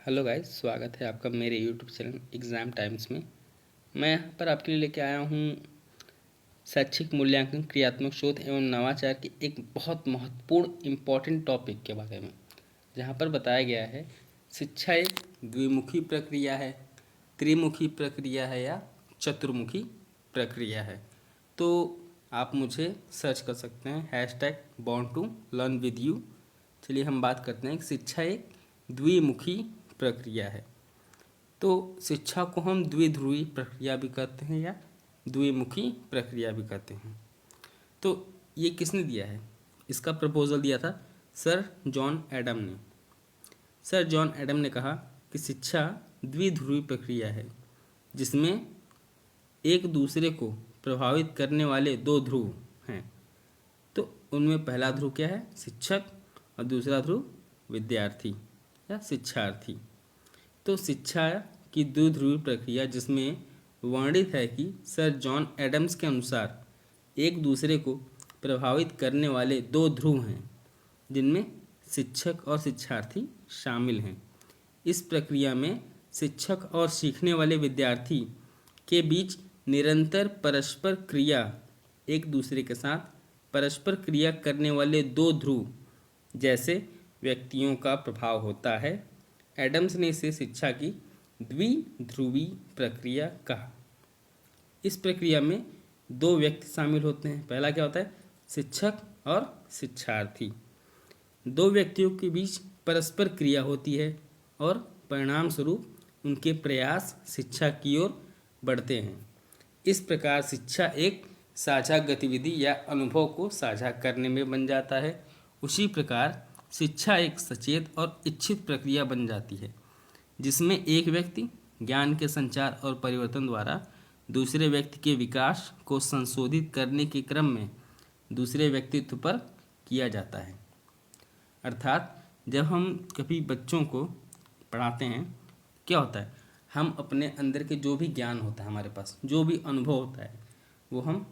Hello guys, स्वागत है आपका मेरे यूट्यूब चैनल एग्ज़ाम टाइम्स में। मैं यहाँ पर आपके लिए लेके आया हूँ शैक्षिक मूल्यांकन, क्रियात्मक शोध एवं नवाचार के एक बहुत महत्वपूर्ण इम्पॉर्टेंट टॉपिक के बारे में, जहाँ पर बताया गया है शिक्षा एक द्विमुखी प्रक्रिया है, त्रिमुखी प्रक्रिया है या चतुर्मुखी प्रक्रिया है। तो आप मुझे सर्च कर सकते हैं #born2learn with you। चलिए हम बात करते हैं कि शिक्षा एक द्विमुखी प्रक्रिया है। तो शिक्षा को हम द्विध्रुवी प्रक्रिया भी कहते हैं या द्विमुखी प्रक्रिया भी कहते हैं। तो ये किसने दिया है? इसका प्रपोजल दिया था सर जॉन एडम ने। सर जॉन एडम ने कहा कि शिक्षा द्विध्रुवी प्रक्रिया है, जिसमें एक दूसरे को प्रभावित करने वाले दो ध्रुव हैं। तो उनमें पहला ध्रुव क्या है? शिक्षक, और दूसरा ध्रुव विद्यार्थी या शिक्षार्थी। तो शिक्षा की द्विध्रुवी प्रक्रिया जिसमें वर्णित है कि सर जॉन एडम्स के अनुसार एक दूसरे को प्रभावित करने वाले दो ध्रुव हैं, जिनमें शिक्षक और शिक्षार्थी शामिल हैं। इस प्रक्रिया में शिक्षक और सीखने वाले विद्यार्थी के बीच निरंतर परस्पर क्रिया, एक दूसरे के साथ परस्पर क्रिया करने वाले दो ध्रुव जैसे व्यक्तियों का प्रभाव होता है। एडम्स ने इसे शिक्षा की द्विध्रुवी प्रक्रिया कहा। इस प्रक्रिया में दो व्यक्ति शामिल होते हैं। पहला क्या होता है? शिक्षक और शिक्षार्थी। दो व्यक्तियों के बीच परस्पर क्रिया होती है और परिणाम स्वरूप उनके प्रयास शिक्षा की ओर बढ़ते हैं। इस प्रकार शिक्षा एक साझा गतिविधि या अनुभव को साझा करने में बन जाता है। उसी प्रकार शिक्षा एक सचेत और इच्छित प्रक्रिया बन जाती है, जिसमें एक व्यक्ति ज्ञान के संचार और परिवर्तन द्वारा दूसरे व्यक्ति के विकास को संशोधित करने के क्रम में दूसरे व्यक्तित्व पर किया जाता है। अर्थात जब हम कभी बच्चों को पढ़ाते हैं, क्या होता है? हम अपने अंदर के जो भी ज्ञान होता है, हमारे पास जो भी अनुभव होता है, वो हम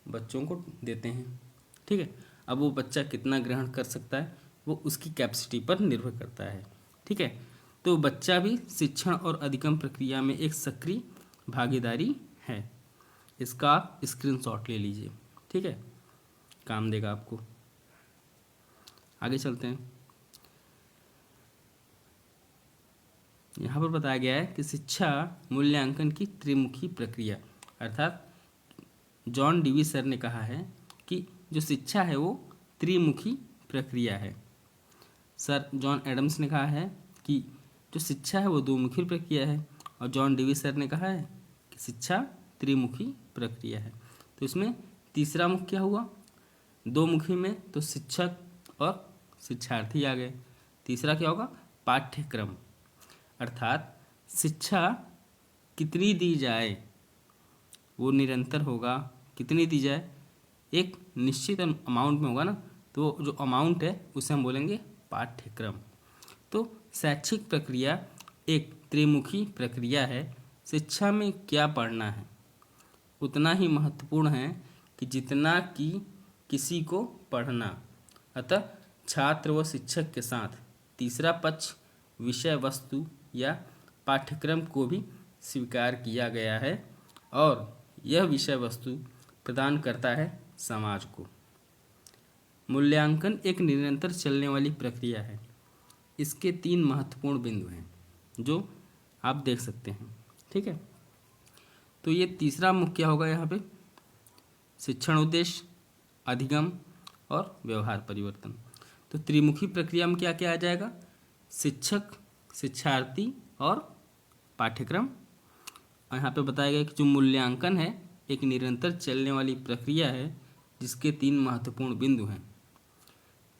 बच्चों को देते हैं। ठीक है। अब वो बच्चा कितना ग्रहण कर सकता है, वो उसकी कैपेसिटी पर निर्भर करता है। ठीक है। तो बच्चा भी शिक्षण और अधिगम प्रक्रिया में एक सक्रिय भागीदारी है। इसका आप स्क्रीनशॉट ले लीजिए। ठीक है, काम देगा आपको। आगे चलते हैं। यहाँ पर बताया गया है कि शिक्षा मूल्यांकन की त्रिमुखी प्रक्रिया, अर्थात जॉन डीवी सर ने कहा है कि जो शिक्षा है वो त्रिमुखी प्रक्रिया है। सर जॉन एडम्स ने कहा है कि जो शिक्षा है वो द्विमुखी प्रक्रिया है, और जॉन डीवी सर ने कहा है कि शिक्षा त्रिमुखी प्रक्रिया है। तो इसमें तीसरा मुख क्या हुआ? दो मुखी में तो शिक्षक और शिक्षार्थी आ गए। तीसरा क्या होगा? पाठ्यक्रम, अर्थात शिक्षा कितनी दी जाए वो निरंतर होगा। कितनी दी जाए? एक निश्चित अमाउंट में होगा ना, तो जो अमाउंट है उसे हम बोलेंगे पाठ्यक्रम। तो शैक्षिक प्रक्रिया एक त्रिमुखी प्रक्रिया है। शिक्षा में क्या पढ़ना है उतना ही महत्वपूर्ण है कि जितना कि किसी को पढ़ना। अतः छात्र व शिक्षक के साथ तीसरा पक्ष विषय वस्तु या पाठ्यक्रम को भी स्वीकार किया गया है, और यह विषय वस्तु प्रदान करता है समाज को। मूल्यांकन एक निरंतर चलने वाली प्रक्रिया है। इसके 3 महत्वपूर्ण बिंदु हैं जो आप देख सकते हैं। ठीक है। तो ये तीसरा मुख्य क्या होगा यहाँ पे? शिक्षण उद्देश्य, अधिगम और व्यवहार परिवर्तन। तो त्रिमुखी प्रक्रिया में क्या क्या आ जाएगा? शिक्षक, शिक्षार्थी और पाठ्यक्रम। और यहाँ पे बताया गया कि जो मूल्यांकन है एक निरंतर चलने वाली प्रक्रिया है, जिसके 3 महत्वपूर्ण बिंदु हैं।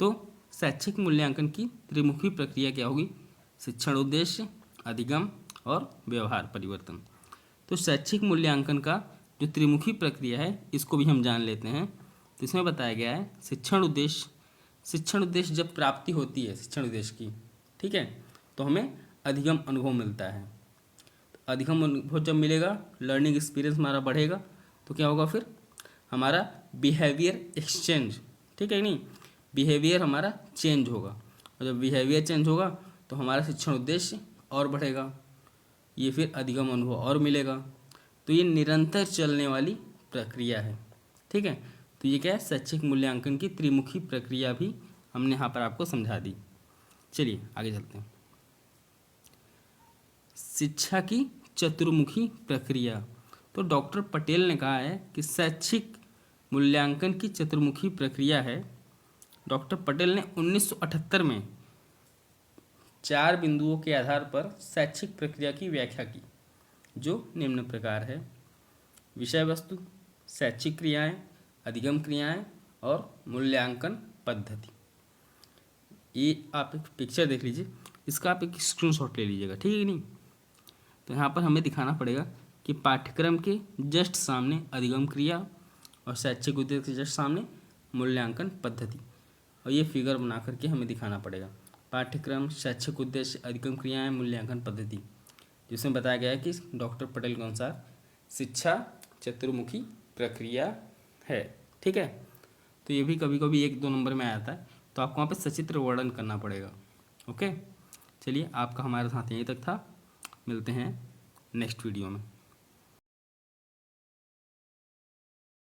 तो शैक्षिक मूल्यांकन की त्रिमुखी प्रक्रिया क्या होगी? शिक्षण उद्देश्य, अधिगम और व्यवहार परिवर्तन। तो शैक्षिक मूल्यांकन का जो त्रिमुखी प्रक्रिया है इसको भी हम जान लेते हैं। तो इसमें बताया गया है शिक्षण उद्देश्य। शिक्षण उद्देश्य जब प्राप्ति होती है शिक्षण उद्देश्य की, ठीक है, तो हमें अधिगम अनुभव मिलता है। तो अधिगम अनुभव जब मिलेगा, लर्निंग एक्सपीरियंस हमारा बढ़ेगा, तो क्या होगा फिर? हमारा बिहेवियर एक्सचेंज, ठीक है नहीं, बिहेवियर हमारा चेंज होगा। और जब बिहेवियर चेंज होगा तो हमारा शिक्षण उद्देश्य और बढ़ेगा, ये फिर अधिगम अनुभव और मिलेगा। तो ये निरंतर चलने वाली प्रक्रिया है। ठीक है, तो ये क्या है, शैक्षिक मूल्यांकन की त्रिमुखी प्रक्रिया भी हमने यहाँ पर आपको समझा दी। चलिए आगे चलते हैं। शिक्षा की चतुर्मुखी प्रक्रिया। तो डॉक्टर पटेल ने कहा है कि शैक्षिक मूल्यांकन की चतुर्मुखी प्रक्रिया है। डॉक्टर पटेल ने 1978 में 4 बिंदुओं के आधार पर शैक्षिक प्रक्रिया की व्याख्या की, जो निम्न प्रकार है। विषय वस्तु, शैक्षिक क्रियाएं, अधिगम क्रियाएं और मूल्यांकन पद्धति। ये आप एक पिक्चर देख लीजिए, इसका आप एक स्क्रीनशॉट ले लीजिएगा, ठीक है नहीं। तो यहाँ पर हमें दिखाना पड़ेगा कि पाठ्यक्रम के जस्ट सामने अधिगम क्रिया और शैक्षिक उद्देश्य के जस्ट सामने मूल्यांकन पद्धति, और ये फिगर बना करके हमें दिखाना पड़ेगा। पाठ्यक्रम, शैक्षिक उद्देश्य, अधिगम क्रियाएं, मूल्यांकन पद्धति, जिसमें बताया गया है कि डॉक्टर पटेल के अनुसार शिक्षा चतुर्मुखी प्रक्रिया है। ठीक है, तो ये भी कभी कभी 1-2 नंबर में आता है, तो आपको वहाँ पे सचित्र वर्णन करना पड़ेगा। ओके, चलिए आपका हमारे साथ यहीं तक था, मिलते हैं नेक्स्ट वीडियो में।